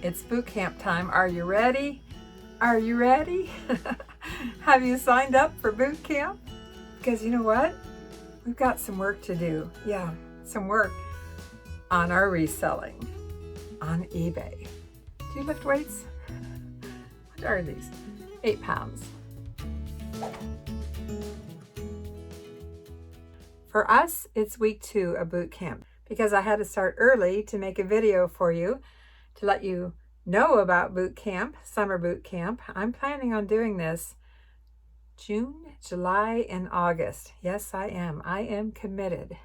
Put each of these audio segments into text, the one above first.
It's boot camp time. Are you ready? Are you ready? Have you signed up for boot camp? Because you know what? We've got some work to do. Yeah, some work on our reselling on eBay. Do you lift weights? What are these? 8 pounds. For us, it's week 2 of boot camp because I had to start early to make a video for you to let you know about boot camp, summer boot camp. I'm planning on doing this June, July, and August. Yes, I am. I am committed.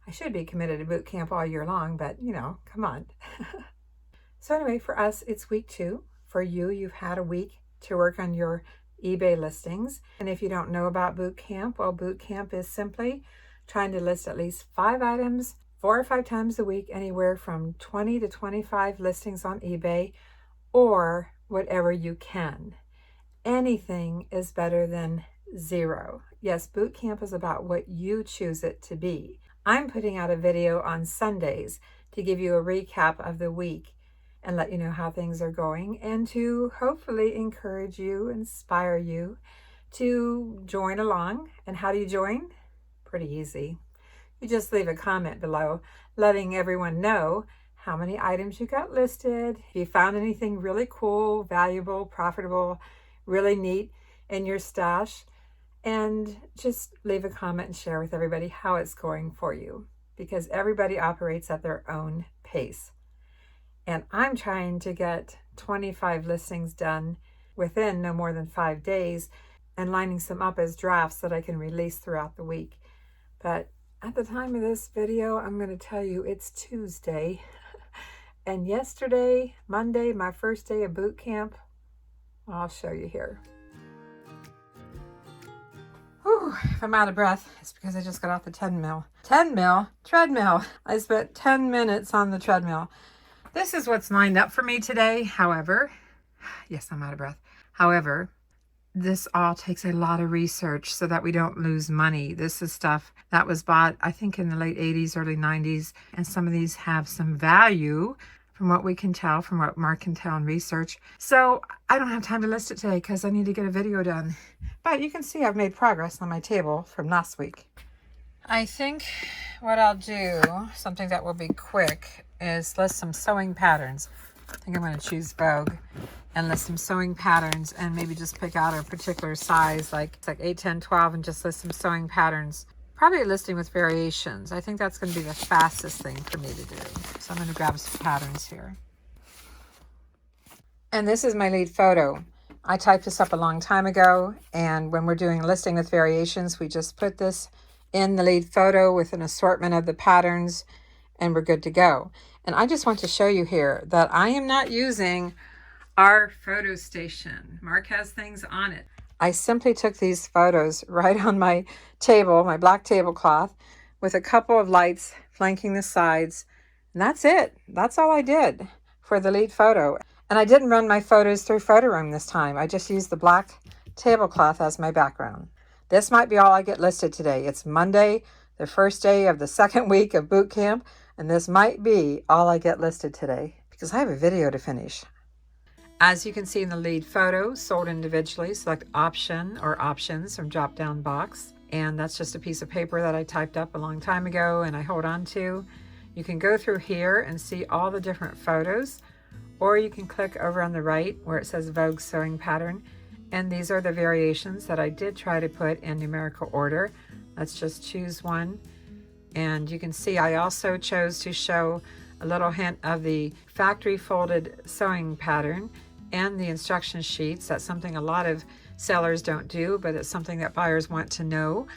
I should be committed to boot camp all year long, but you know, come on. So anyway, for us, it's week 2. For you, you've had a week to work on your eBay listings. And if you don't know about boot camp, well, boot camp is simply trying to list at least 5 items 4 or 5 times a week, anywhere from 20 to 25 listings on eBay, or whatever you can. Anything is better than 0. Yes, boot camp is about what you choose it to be. I'm putting out a video on Sundays to give you a recap of the week and let you know how things are going, and to hopefully encourage you, inspire you to join along. And how do you join? Pretty easy. You just leave a comment below letting everyone know how many items you got listed, if you found anything really cool, valuable, profitable, really neat in your stash, and just leave a comment and share with everybody how it's going for you, because everybody operates at their own pace. And I'm trying to get 25 listings done within no more than 5 days and lining some up as drafts that I can release throughout the week. But at the time of this video, I'm going to tell you it's Tuesday. And yesterday, Monday, my first day of boot camp, I'll show you here. Whew, if I'm out of breath, it's because I just got off the treadmill. Treadmill. I spent 10 minutes on the treadmill. This is what's lined up for me today. However, yes, I'm out of breath. However, this all takes a lot of research so that we don't lose money. This is stuff that was bought, I think, in the late 80s, early 90s. And some of these have some value from what we can tell, from what Mark can tell in research. So I don't have time to list it today because I need to get a video done. But you can see I've made progress on my table from last week. I think what I'll do, something that will be quick, is list some sewing patterns. I think I'm going to choose Vogue and list some sewing patterns, and maybe just pick out a particular size, like 8, 10, 12, and just list some sewing patterns. Probably a listing with variations. I think that's going to be the fastest thing for me to do. So I'm going to grab some patterns here. And this is my lead photo. I typed this up a long time ago, and when we're doing a listing with variations, we just put this in the lead photo with an assortment of the patterns, and we're good to go. And I just want to show you here that I am not using our photo station. Mark has things on it. I simply took these photos right on my table, my black tablecloth, with a couple of lights flanking the sides. And that's it. That's all I did for the lead photo. And I didn't run my photos through Photo Room this time. I just used the black tablecloth as my background. This might be all I get listed today. It's Monday, the first day of the second week of boot camp, and this might be all I get listed today because I have a video to finish. As you can see in the lead photo, sold individually, select option or options from drop down box. And that's just a piece of paper that I typed up a long time ago and I hold on to. You can go through here and see all the different photos, or you can click over on the right where it says Vogue sewing pattern. And these are the variations that I did try to put in numerical order. Let's just choose one. And you can see I also chose to show a little hint of the factory folded sewing pattern and the instruction sheets. That's something a lot of sellers don't do, but it's something that buyers want to know,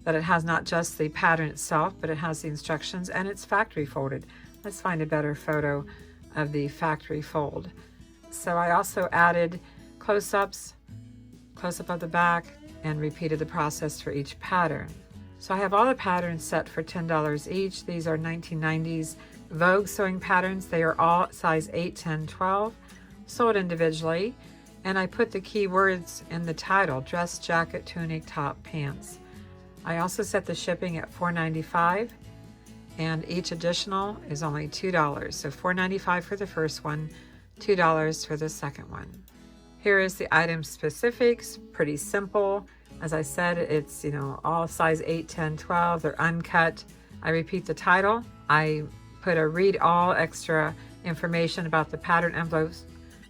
that it has not just the pattern itself, but it has the instructions and it's factory folded. Let's find a better photo of the factory fold. So I also added close-ups, close-up of the back, and repeated the process for each pattern. So I have all the patterns set for $10 each. These are 1990s Vogue sewing patterns. They are all size 8, 10, 12, sold individually. And I put the keywords in the title: dress, jacket, tunic, top, pants. I also set the shipping at $4.95, and each additional is only $2. So $4.95 for the first one, $2 for the second one. Here is the item specifics, pretty simple. As I said, it's, all size 8, 10, 12, they're uncut. I repeat the title. I put a read all extra information about the pattern envelopes,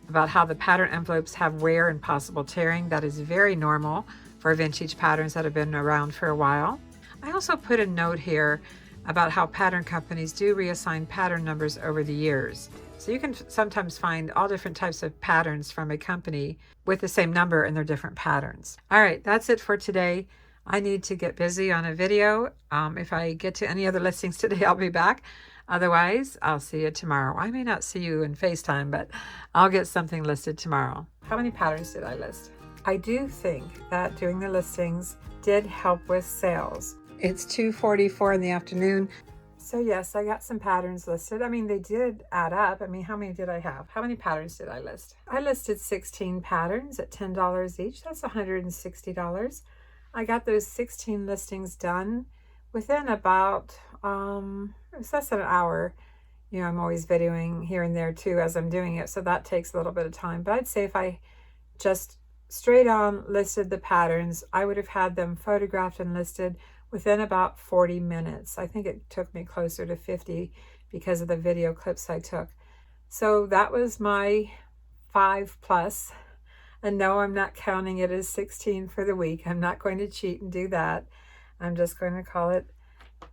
about how the pattern envelopes have wear and possible tearing. That is very normal for vintage patterns that have been around for a while. I also put a note here about how pattern companies do reassign pattern numbers over the years. So you can sometimes find all different types of patterns from a company with the same number and their different patterns. All right, that's it for today. I need to get busy on a video. If I get to any other listings today, I'll be back. Otherwise, I'll see you tomorrow. I may not see you in FaceTime, but I'll get something listed tomorrow. How many patterns did I list? I do think that doing the listings did help with sales. It's 2:44 in the afternoon. So yes, I got some patterns listed. I mean, they did add up. I mean, how many did I have? How many patterns did I list? I listed 16 patterns at $10 each. That's $160. I got those 16 listings done within about, it was less than an hour. I'm always videoing here and there too as I'm doing it. So that takes a little bit of time. But I'd say if I just straight on listed the patterns, I would have had them photographed and listed within about 40 minutes. I think it took me closer to 50 because of the video clips I took. So that was my 5+. And no, I'm not counting it as 16 for the week. I'm not going to cheat and do that. I'm just going to call it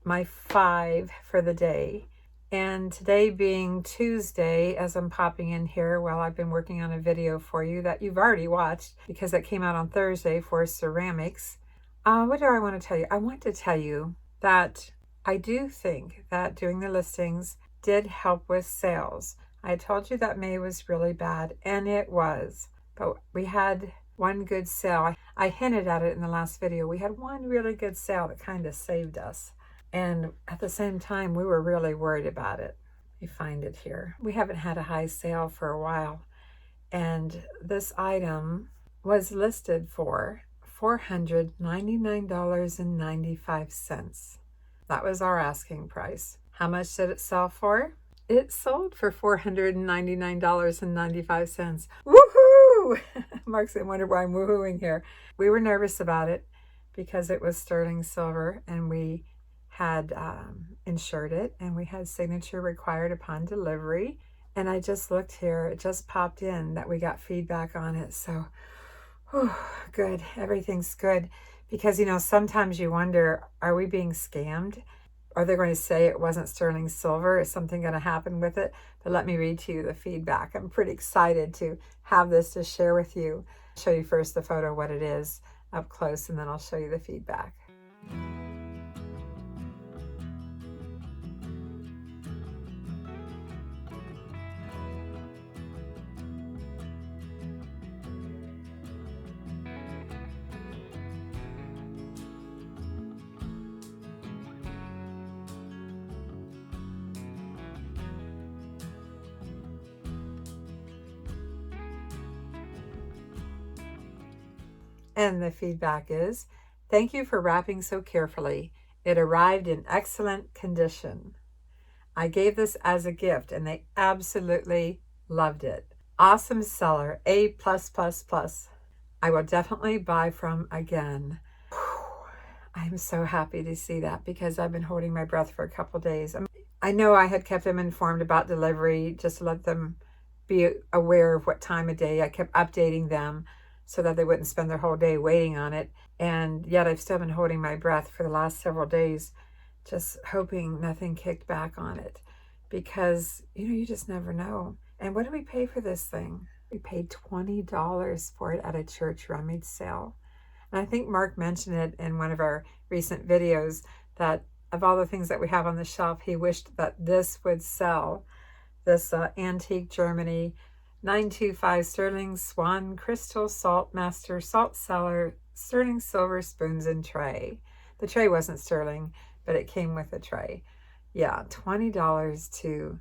my 5 for the day. And today being Tuesday, as I'm popping in here while I've been working on a video for you that you've already watched because it came out on Thursday for ceramics. What do I want to tell you? I want to tell you that I do think that doing the listings did help with sales. I told you that May was really bad, and it was. But we had one good sale. I hinted at it in the last video. We had one really good sale that kind of saved us. And at the same time, we were really worried about it. You find it here. We haven't had a high sale for a while. And this item was listed for $499.95. That was our asking price. How much did it sell for? It sold for $499.95. Woohoo! Mark's gonna wonder why I'm woohooing here. We were nervous about it because it was sterling silver and we had insured it and we had signature required upon delivery. And I just looked here, it just popped in that we got feedback on it. So good. Everything's good. Because, sometimes you wonder, are we being scammed? Are they going to say it wasn't sterling silver? Is something going to happen with it? But let me read to you the feedback. I'm pretty excited to have this to share with you. I'll show you first the photo, what it is up close, and then I'll show you the feedback. And the feedback is, thank you for wrapping so carefully. It arrived in excellent condition. I gave this as a gift and they absolutely loved it. Awesome seller, A+++. I will definitely buy from again. I'm so happy to see that because I've been holding my breath for a couple days. I know I had kept them informed about delivery just to let them be aware of what time of day. I kept updating them so that they wouldn't spend their whole day waiting on it. And yet I've still been holding my breath for the last several days, just hoping nothing kicked back on it. Because, you just never know. And what did we pay for this thing? We paid $20 for it at a church rummage sale. And I think Mark mentioned it in one of our recent videos that of all the things that we have on the shelf, he wished that this would sell. This antique Germany 925 sterling swan crystal salt master salt cellar sterling silver spoons and tray. The tray wasn't sterling, but it came with a tray. Yeah, $20 to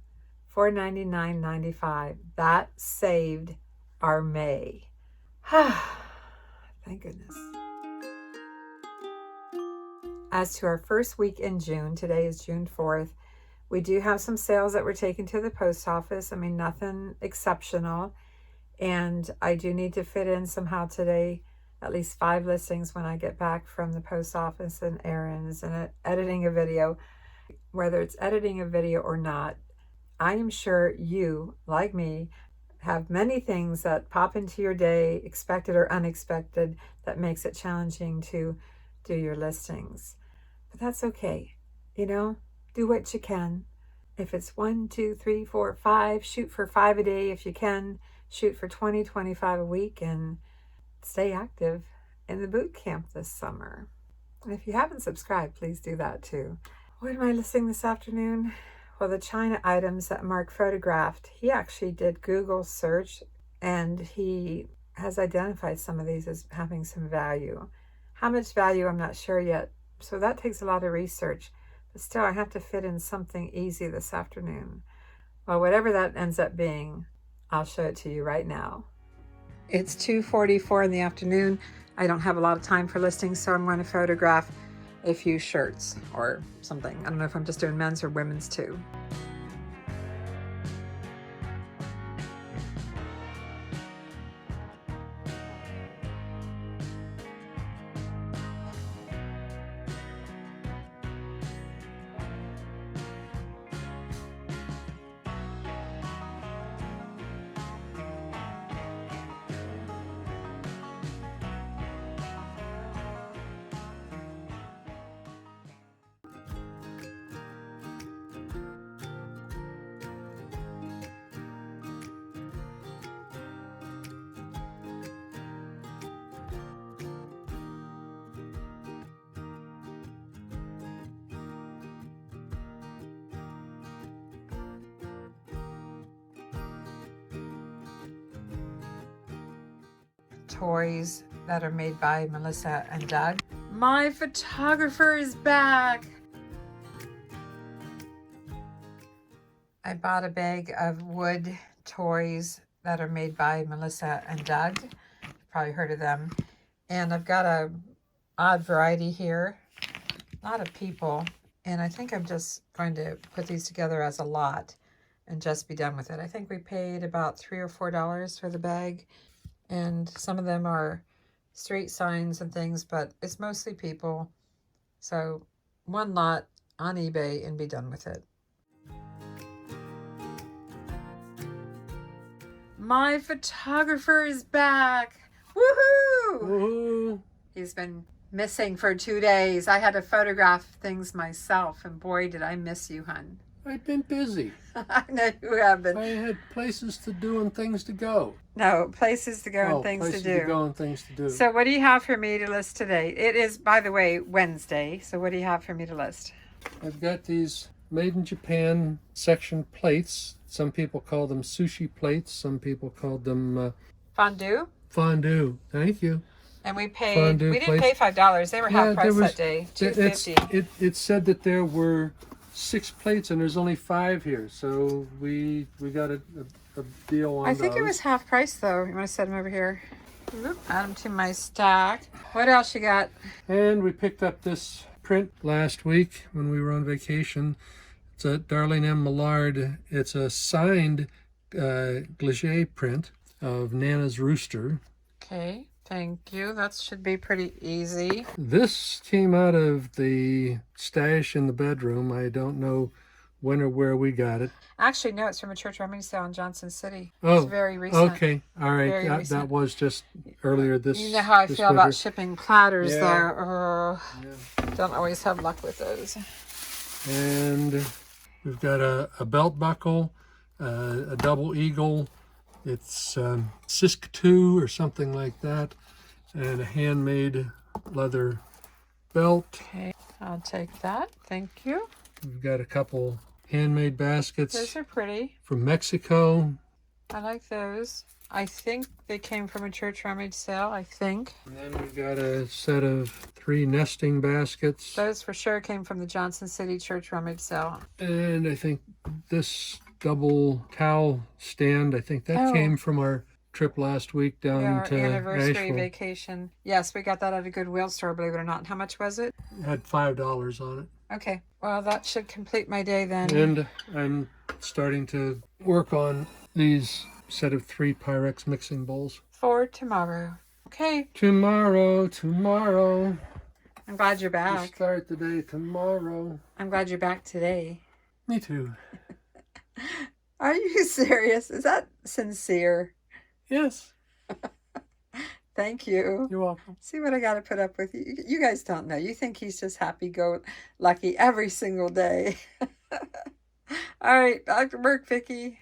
$499.95. That saved our May. Thank goodness. As to our first week in June, today is June 4th, We do have some sales that we're taking to the post office. I mean, nothing exceptional. And I do need to fit in somehow today at least 5 listings when I get back from the post office and errands and editing a video. Whether it's editing a video or not, I am sure you, like me, have many things that pop into your day, expected or unexpected, that makes it challenging to do your listings. But that's okay. You know, do what you can. If it's 1, 2, 3, 4, 5, shoot for 5 a day if you can. Shoot for 20, 25 a week, and stay active in the boot camp this summer. And if you haven't subscribed, please do that too. What am I listing this afternoon? Well, the China items that Mark photographed, he actually did Google search, and he has identified some of these as having some value. How much value, I'm not sure yet. So that takes a lot of research. But still, I have to fit in something easy this afternoon. Well, whatever that ends up being, I'll show it to you right now. It's 2:44 in the afternoon. I don't have a lot of time for listings, so I'm going to photograph a few shirts or something. I don't know if I'm just doing men's or women's too. Toys that are made by Melissa and Doug. My photographer is back. I bought a bag of wood toys that are made by Melissa and Doug. You've probably heard of them. And I've got a odd variety here. A lot of people. And I think I'm just going to put these together as a lot and just be done with it. I think we paid about $3 or $4 for the bag. And some of them are street signs and things, but it's mostly people. So one lot on eBay and be done with it. My photographer is back. Woohoo! Woohoo! He's been missing for 2 days. I had to photograph things myself, and boy, did I miss you, hun. I've been busy. I know you have been. I had places to do and things to go. No, places to go and things to do. Places to go and things to do. So what do you have for me to list today? It is, by the way, Wednesday. So what do you have for me to list? I've got these made in Japan section plates. Some people call them sushi plates. Some people call them Fondue. Fondue. Thank you. And we paid. Fondue We didn't plates. pay $5. They were half price that day. $2.50. It said that there were 6 plates and there's only 5 here, so we got a deal on I think those. it was half price though. You want to set them over here? Oop, add them to my stack. What else you got? And we picked up this print last week when we were on vacation. It's a Darlene M. Millard. It's a signed Glige print of Nana's Rooster. Okay, thank you. That should be pretty easy. This came out of the stash in the bedroom. I don't know when or where we got it. Actually, no, it's from a church rummage sale in Johnson City. Oh, it's very recent. Okay, all right. That was just earlier this. You know how I feel about shipping platters, Yeah. though. Don't always have luck with those. And we've got a belt buckle, a double eagle. It's CISC2 or something like that, and a handmade leather belt. Okay, I'll take that. Thank you. We've got a couple handmade baskets. Those are pretty. From Mexico. I like those. I think they came from a church rummage sale, I think. And then we've got a set of 3 nesting baskets. Those for sure came from the Johnson City church rummage sale. And I think this double towel stand, I think that came from our trip last week down our to anniversary Asheville. vacation. Yes, we got that at a Goodwill store, believe it or not. How much was it? It had $5 on it. Okay. Well, that should complete my day then. And I'm starting to work on these set of 3 Pyrex mixing bowls. For tomorrow. Okay. Tomorrow. I'm glad you're We back. start the day tomorrow. I'm glad you're back today. Me too. Are you serious? Is that sincere? Yes. Thank you. You're welcome. See what I got to put up with you. You guys don't know. You think he's just happy-go-lucky every single day. All right, back to work, Vicki.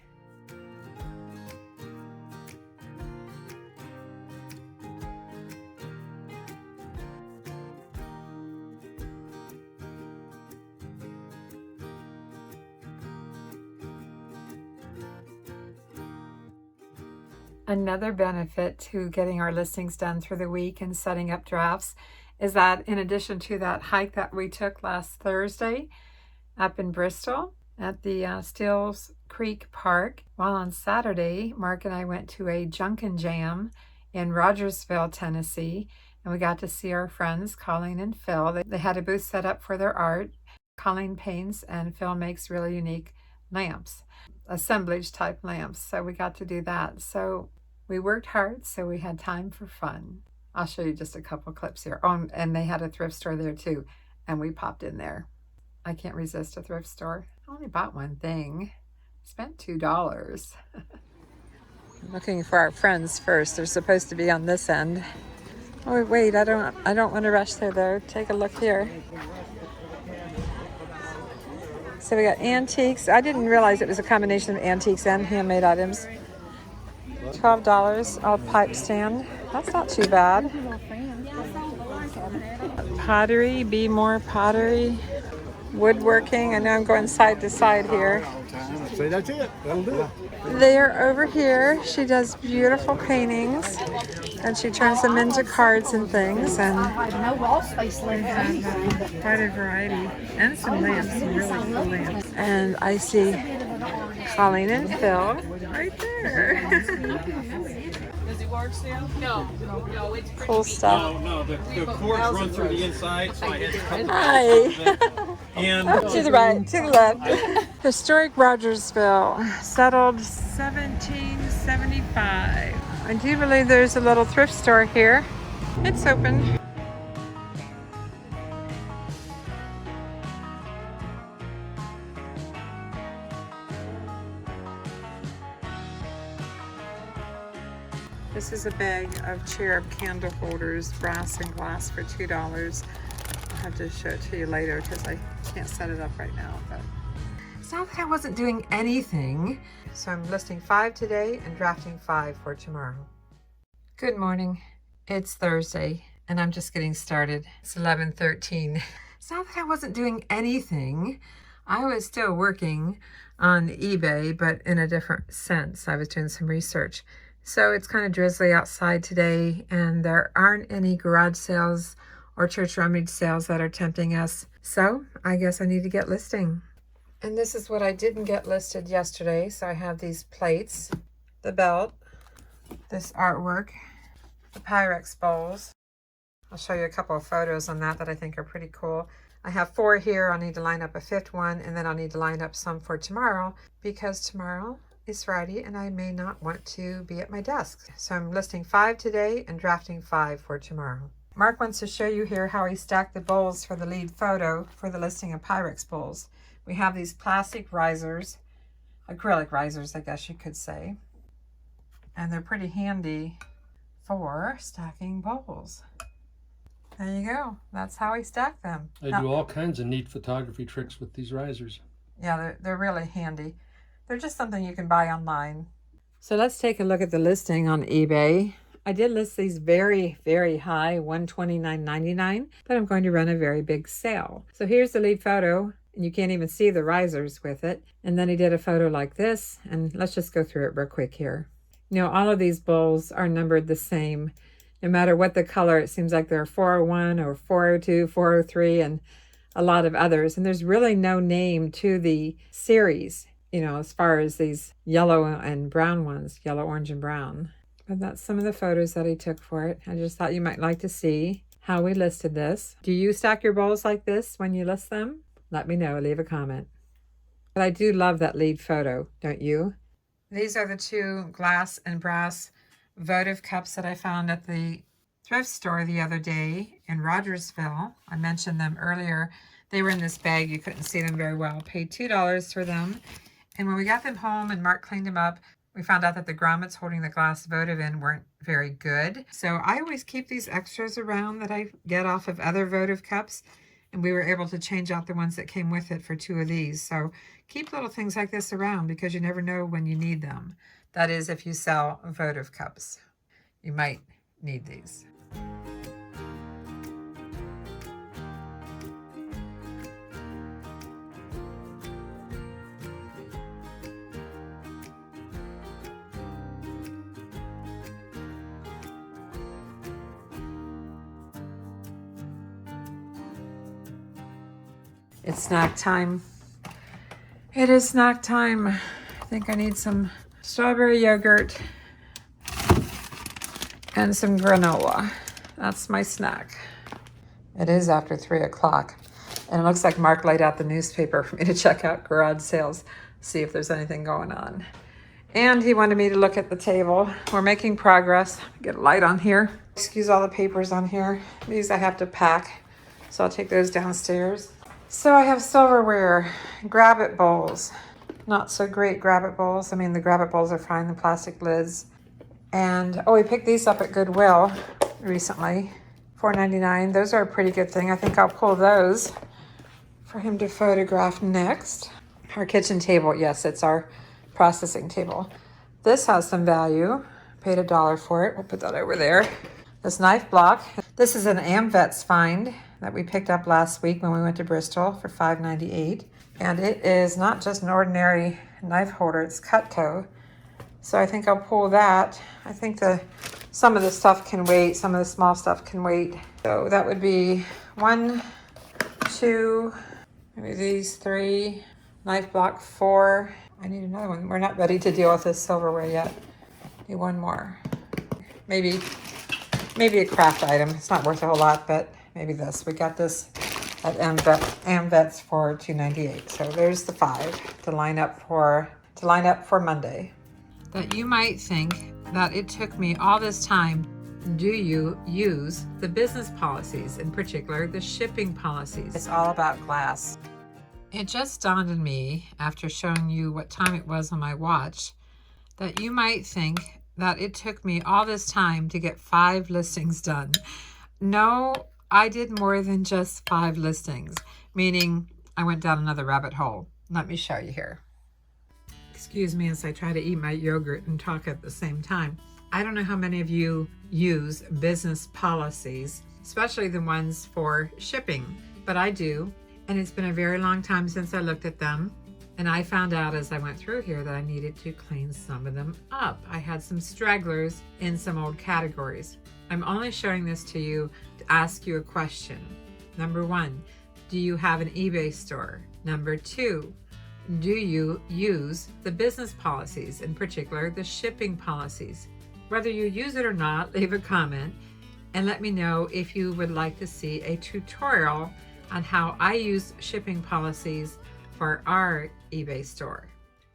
Another benefit to getting our listings done through the week and setting up drafts is that in addition to that hike that we took last Thursday up in Bristol at the Steels Creek Park, while on Saturday, Mark and I went to a Junkin Jam in Rogersville, Tennessee, and we got to see our friends, Colleen and Phil. They had a booth set up for their art. Colleen paints and Phil makes really unique lamps, assemblage type lamps. So we got to do that. So we worked hard, so we had time for fun. I'll show you just a couple clips here. Oh, and they had a thrift store there too, and we popped in there. I can't resist a thrift store. I only bought one thing. Spent $2. I'm looking for our friends first. They're supposed to be on this end. Oh wait, I don't want to rush there though. Take a look here. So we got antiques. I didn't realize it was a combination of antiques and handmade items. $12, all pipe stand. That's not too bad. Pottery, Be More Pottery. Woodworking. I know I'm going side to side here. So that's it. That'll do it. They're over here. She does beautiful paintings and she turns them into cards and things, and No wall space left. quite a variety. And some lamps, some really cool lamps. And I see Colleen and Phil right there. Does it work still? No, it's pretty Cool stuff. No, the cords run through the inside, so I had to cut Hi. and To the right, to the left. Historic Rogersville, settled 1775. I do believe there's a little thrift store here. It's open. This is a bag of cherub candle holders, brass and glass for $2. I'll have to show it to you later because I can't set it up right now. But it's not that I wasn't doing anything. So I'm listing 5 today and drafting 5 for tomorrow. Good morning. It's Thursday and I'm just getting started. It's 11:13. It's not that I wasn't doing anything. I was still working on eBay, but in a different sense. I was doing some research. So it's kind of drizzly outside today, and there aren't any garage sales or church rummage sales that are tempting us. So I guess I need to get listing. And this is what I didn't get listed yesterday. So I have these plates, the belt, this artwork, the Pyrex bowls. I'll show you a couple of photos on that I think are pretty cool. I have 4 here. I'll need to line up a 5th one, and then I'll need to line up some for tomorrow because tomorrow is Friday and I may not want to be at my desk. So I'm listing 5 today and drafting 5 for tomorrow. Mark wants to show you here how he stacked the bowls for the lead photo for the listing of Pyrex bowls. We have these plastic risers, acrylic risers I guess you could say, and they're pretty handy for stacking bowls. There you go. That's how he stacked them. I do all kinds of neat photography tricks with these risers. Yeah, they're really handy. They're just something you can buy online. So let's take a look at the listing on eBay. I did list these very, very high, $129.99, but I'm going to run a very big sale. So here's the lead photo, and you can't even see the risers with it. And then he did a photo like this, and let's just go through it real quick here. You know, all of these bowls are numbered the same. No matter what the color, it seems like there are 401 or 402, 403, and a lot of others. And there's really no name to the series, you know, as far as these yellow and brown ones, yellow, orange, and brown. But that's some of the photos that he took for it. I just thought you might like to see how we listed this. Do you stack your bowls like this when you list them? Let me know, leave a comment. But I do love that lead photo, don't you? These are the two glass and brass votive cups that I found at the thrift store the other day in Rogersville. I mentioned them earlier. They were in this bag. You couldn't see them very well. Paid $2 for them. And when we got them home and Mark cleaned them up, we found out that the grommets holding the glass votive in weren't very good. So I always keep these extras around that I get off of other votive cups. And we were able to change out the ones that came with it for 2 of these. So keep little things like this around because you never know when you need them. That is, if you sell votive cups, you might need these. It's snack time. It is snack time. I think I need some strawberry yogurt and some granola. That's my snack. It is after 3 o'clock. And it looks like Mark laid out the newspaper for me to check out garage sales, see if there's anything going on. And he wanted me to look at the table. We're making progress. Get a light on here. Excuse all the papers on here. These I have to pack, so I'll take those downstairs. So I have silverware, grab-it bowls. Not so great grab-it bowls. I mean, the grab-it bowls are fine, the plastic lids. And, oh, we picked these up at Goodwill recently, $4.99. Those are a pretty good thing. I think I'll pull those for him to photograph next. Our kitchen table, yes, it's our processing table. This has some value. Paid $1 for it. We'll put that over there. This knife block. This is an AmVets find that we picked up last week when we went to Bristol for $5.98. And it is not just an ordinary knife holder, it's Cutco. So I think I'll pull that. I think some of the stuff can wait, some of the small stuff can wait. So that would be 1, 2, maybe these 3, knife block 4. I need another one. We're not ready to deal with this silverware yet. Need one more. Maybe a craft item. It's not worth a whole lot, but maybe this. We got this at AmVets for $2.98. So there's the 5 to line up for Monday. That you might think that it took me all this time. Do you use the business policies, in particular the shipping policies? It's all about glass. It just dawned on me after showing you what time it was on my watch that you might think that it took me all this time to get 5 listings done. No, I did more than just 5 listings, meaning I went down another rabbit hole. Let me show you here. Excuse me as I try to eat my yogurt and talk at the same time. I don't know how many of you use business policies, especially the ones for shipping, but I do. And it's been a very long time since I looked at them. And I found out as I went through here that I needed to clean some of them up. I had some stragglers in some old categories. I'm only showing this to you to ask you a question. Number 1, do you have an eBay store? Number 2, do you use the business policies, in particular the shipping policies? Whether you use it or not, leave a comment and let me know if you would like to see a tutorial on how I use shipping policies for our eBay store.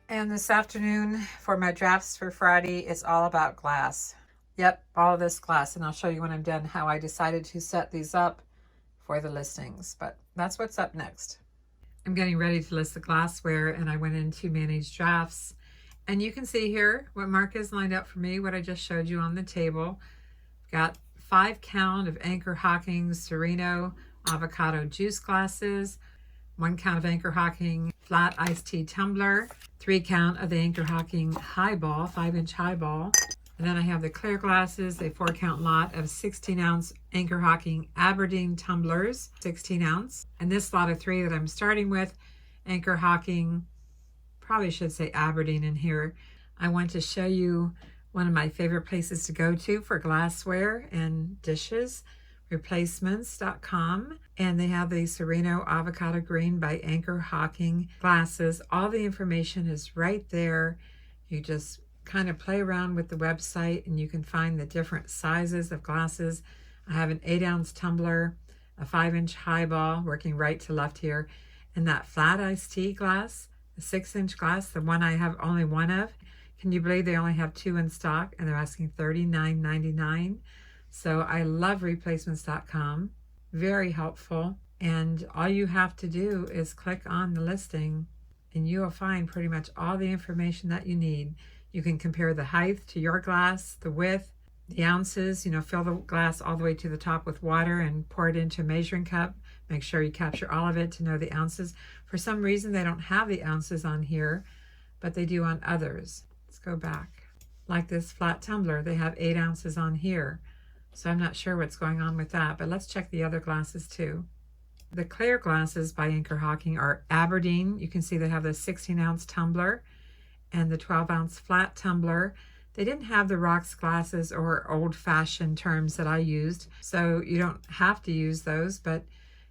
And this afternoon for my drafts for Friday, it's all about glass. Yep, all of this glass, and I'll show you when I'm done how I decided to set these up for the listings, but that's what's up next. I'm getting ready to list the glassware, and I went into manage drafts, and you can see here what Mark has lined up for me, what I just showed you on the table. Got 5 count of Anchor Hocking Sereno avocado juice glasses, 1 count of Anchor Hocking flat iced tea tumbler, 3 count of the Anchor Hocking highball, 5-inch highball. And then I have the clear glasses, a 4 count lot of 16 ounce Anchor Hocking Aberdeen tumblers, 16 ounce. And this lot of 3 that I'm starting with, Anchor Hocking, probably should say Aberdeen in here. I want to show you one of my favorite places to go to for glassware and dishes, replacements.com. And they have the Sereno Avocado Green by Anchor Hocking glasses. All the information is right there. You just kind of play around with the website and you can find the different sizes of glasses. I have an 8 ounce tumbler, a 5-inch highball, working right to left here, in that flat iced tea glass, the 6-inch glass, the one I have only one of. Can you believe they only have 2 in stock and they're asking $39.99? So I love replacements.com. Very helpful. And all you have to do is click on the listing and you will find pretty much all the information that you need. You can compare the height to your glass, the width, the ounces, fill the glass all the way to the top with water and pour it into a measuring cup. Make sure you capture all of it to know the ounces. For some reason, they don't have the ounces on here, but they do on others. Let's go back. Like this flat tumbler, they have 8 ounces on here. So I'm not sure what's going on with that, but let's check the other glasses too. The clear glasses by Anchor Hawking are Aberdeen. You can see they have the 16-ounce tumbler and the 12-ounce flat tumbler. They didn't have the rocks glasses or old-fashioned terms that I used, so you don't have to use those, but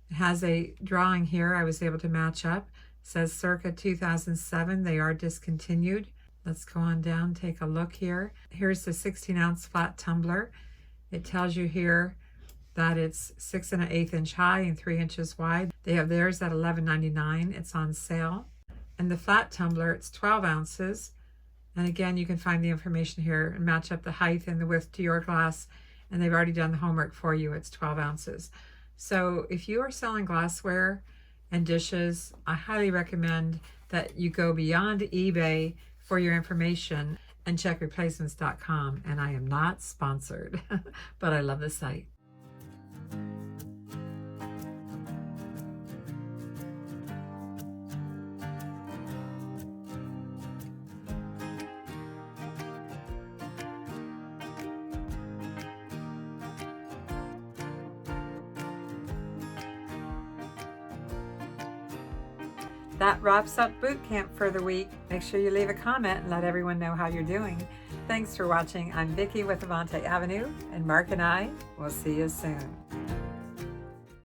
it has a drawing here I was able to match up. It says circa 2007. They are discontinued. Let's go on down, take a look here. Here's the 16-ounce flat tumbler. It tells you here that it's 6 1/8 inch high and 3 inches wide. They have theirs at $11.99. It's on sale. And the flat tumbler, it's 12 ounces. And again, you can find the information here and match up the height and the width to your glass. And they've already done the homework for you. It's 12 ounces. So if you are selling glassware and dishes, I highly recommend that you go beyond eBay for your information and check replacements.com. And I am not sponsored, but I love the site. That wraps up boot camp for the week. Make sure you leave a comment and let everyone know how you're doing. Thanks for watching. I'm Vicki with Avante Avenue, and Mark and I will see you soon.